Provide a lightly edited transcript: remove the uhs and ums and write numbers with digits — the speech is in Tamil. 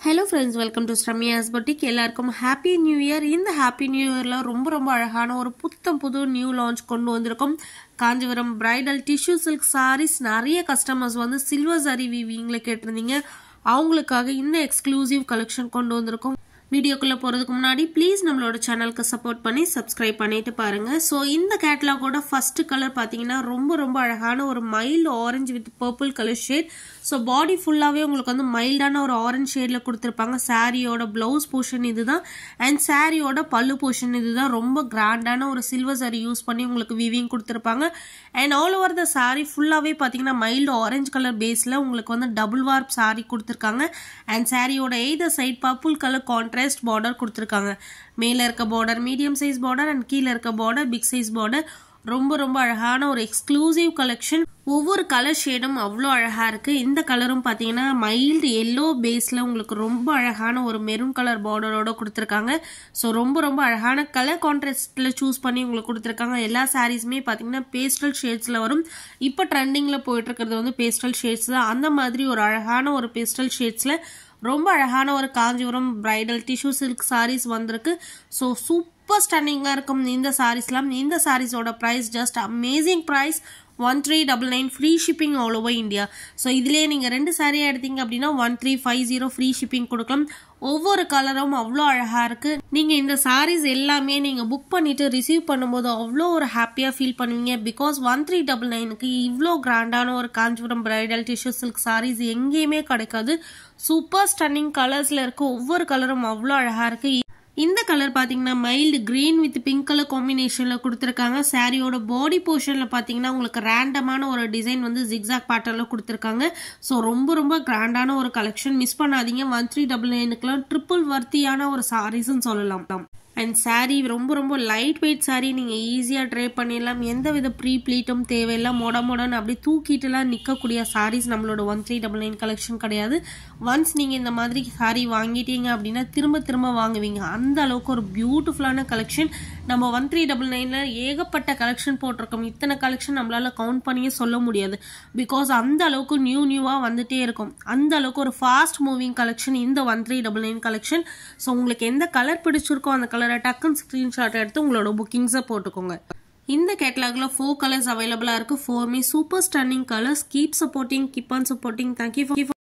Hello friends, welcome to Sramya's Boutique. எல்லாருக்கும் happy new year. இந்த happy new yearல ரொம்ப அழகான ஒரு புது நியூ லான்ச் கொண்டு வந்திருக்கோம். Kanchipuram bridal tissue silk sarees நிறைய கஸ்டமர்ஸ் வந்து சில்வர் saree வீவிங்ல கேட்டிருந்தீங்க. அவங்களுக்காக இந்த எக்ஸ்க்ளூசிவ் கலெக்ஷன் கொண்டு வந்திருக்கோம். வீடியோக்குள்ள போறதுக்கு முன்னாடி ப்ளீஸ் நம்மளோட சேனலுக்கு சப்போர்ட் பண்ணி சப்ஸ்கிரைப் பண்ணிட்டு பாருங்க. சோ இந்த கேட்டலாகோட ஃபர்ஸ்ட் கலர் பாத்தீங்கன்னா ரொம்ப அழகான ஒரு mild orange with purple colour shade. So body ஃபுல்லாவே உங்களுக்கு வந்து மைல்டான ஒரு ஆரஞ்சு ஷேட்ல கொடுத்திருப்பாங்க. சாரியோட பிளவுஸ் போர்ஷன் இதுதான் அண்ட் சாரியோட பல்லு போர்ஷன் இதுதான். ரொம்ப கிராண்டான ஒரு சில்வர் சாரி யூஸ் பண்ணி உங்களுக்கு வீவிங் கொடுத்திருப்பாங்க. And all over the sari ஃபுல்லாவே பாத்தீங்கன்னா மைல்டு ஆரஞ்சு கலர் பேஸ்ல உங்களுக்கு வந்து டபுள் வார்ப் சாரி கொடுத்திருக்காங்க. அண்ட் சாரியோட either side purple colour contrast border கொடுத்திருக்காங்க. மேல இருக்க border medium size border and கீழ இருக்க பார்டர் பிக் சைஸ் பார்டர். ரொம்ப அழகான ஒரு எக்ஸ்க்ளூசிவ் கலெக்ஷன். ஒவ்வொரு கலர் ஷேடும் அவ்வளோ அழகா இருக்கு. இந்த கலரும் பாத்தீங்கன்னா மைல்டு எல்லோ பேஸ்ல உங்களுக்கு ரொம்ப அழகான ஒரு மெரூன் கலர் பார்டரோட கொடுத்திருக்காங்க. ஸோ ரொம்ப அழகான கலர் கான்ட்ராஸ்ட்ல சூஸ் பண்ணி உங்களுக்கு கொடுத்திருக்காங்க. எல்லா சாரீஸுமே பாத்தீங்கன்னா பேஸ்டல் ஷேட்ஸ்ல வரும். இப்போ ட்ரெண்டிங்ல போயிட்டு இருக்கிறது வந்து பேஸ்டல் ஷேட்ஸ் தான். அந்த மாதிரி ஒரு அழகான ஒரு பேஸ்டல் ஷேட்ஸ்ல ரொம்ப அழகான ஒரு Kanchipuram bridal tissue silk sarees வந்திருக்கு. ஸோ சூப்பர் ஸ்டன்னிங்கா இருக்கும் இந்த சாரீஸ்லாம். இந்த சாரீஸோட price just amazing price 1399 free shipping all over India. So இதுலேயே நீங்கள் 2 சாரியா எடுத்தீங்க அப்படின்னா 1350 ஃப்ரீ ஷிப்பிங் கொடுக்கலாம். ஒவ்வொரு கலரும் அவ்வளோ அழகா இருக்கு. நீங்க இந்த சாரீஸ் எல்லாமே நீங்க புக் பண்ணிட்டு ரிசீவ் பண்ணும்போது அவ்வளோ ஒரு ஹாப்பியா ஃபீல் பண்ணுவீங்க. பிகாஸ் 1399க்கு இவ்வளோ கிராண்டான ஒரு Kanchipuram bridal tissue silk saris எங்கேயுமே கிடைக்காது. சூப்பர் ஸ்டன்னிங் கலர்ஸ்ல இருக்கு. ஒவ்வொரு கலரும் அவ்வளோ அழகா இருக்கு. இந்த கலர் பாத்தீங்கன்னா mild green with pink colour காம்பினேஷன்ல கொடுத்திருக்காங்க. சாரியோட பாடி போர்ஷன்ல பாத்தீங்கன்னா உங்களுக்கு ரேண்டமான ஒரு டிசைன் வந்து ஜிக்ஸாக் பேட்டர்ல கொடுத்திருக்காங்க. ஸோ ரொம்ப கிராண்டான ஒரு கலெக்ஷன். மிஸ் பண்ணாதீங்க. 1399க்குலாம் ட்ரிபிள் வர்த்தியான ஒரு சாரீஸ்ன்னு சொல்லலாம். அண்ட் சாரீ ரொம்ப லைட் வெயிட் சாரீ. நீங்க ஈஸியா ட்ரை பண்ணிடலாம். எந்த வித ப்ரீ ப்ளீட்டும் தேவையில்லை. மொடன்னு அப்படி தூக்கிட்டுலாம் நிக்கக்கூடிய சாரீஸ் நம்மளோட 1399 கலெக்ஷன் கிடையாது. ஒன்ஸ் நீங்க இந்த மாதிரி சாரீ வாங்கிட்டீங்க அப்படின்னா திரும்ப வாங்குவீங்க. அந்த அளவுக்கு ஒரு பியூட்டிஃபுல்லான கலெக்ஷன். நம்ம 1399ல ஏகப்பட்ட கலெக்ஷன் போட்டிருக்கோம். இத்தனை கலெக்ஷன் நம்மளால கவுண்ட் பண்ணியே சொல்ல முடியாது. பிகாஸ் அந்த அளவுக்கு நியூவா வந்துட்டே இருக்கும். அந்த அளவுக்கு ஒரு ஃபாஸ்ட் மூவிங் கலெக்ஷன் இந்த 1399 கலெக்ஷன். ஸோ உங்களுக்கு எந்த கலர் பிடிச்சிருக்கோ அந்த கலரை டக்குன்னு ஸ்கிரீன்ஷாட் எடுத்து உங்களோட புக்கிங்ஸை போட்டுக்கோங்க. இந்த கேட்டலாக்ல 4 கலர்ஸ் அவைலபிளா இருக்கு. 4மே super stunning colours. Keep on supporting. Thank you.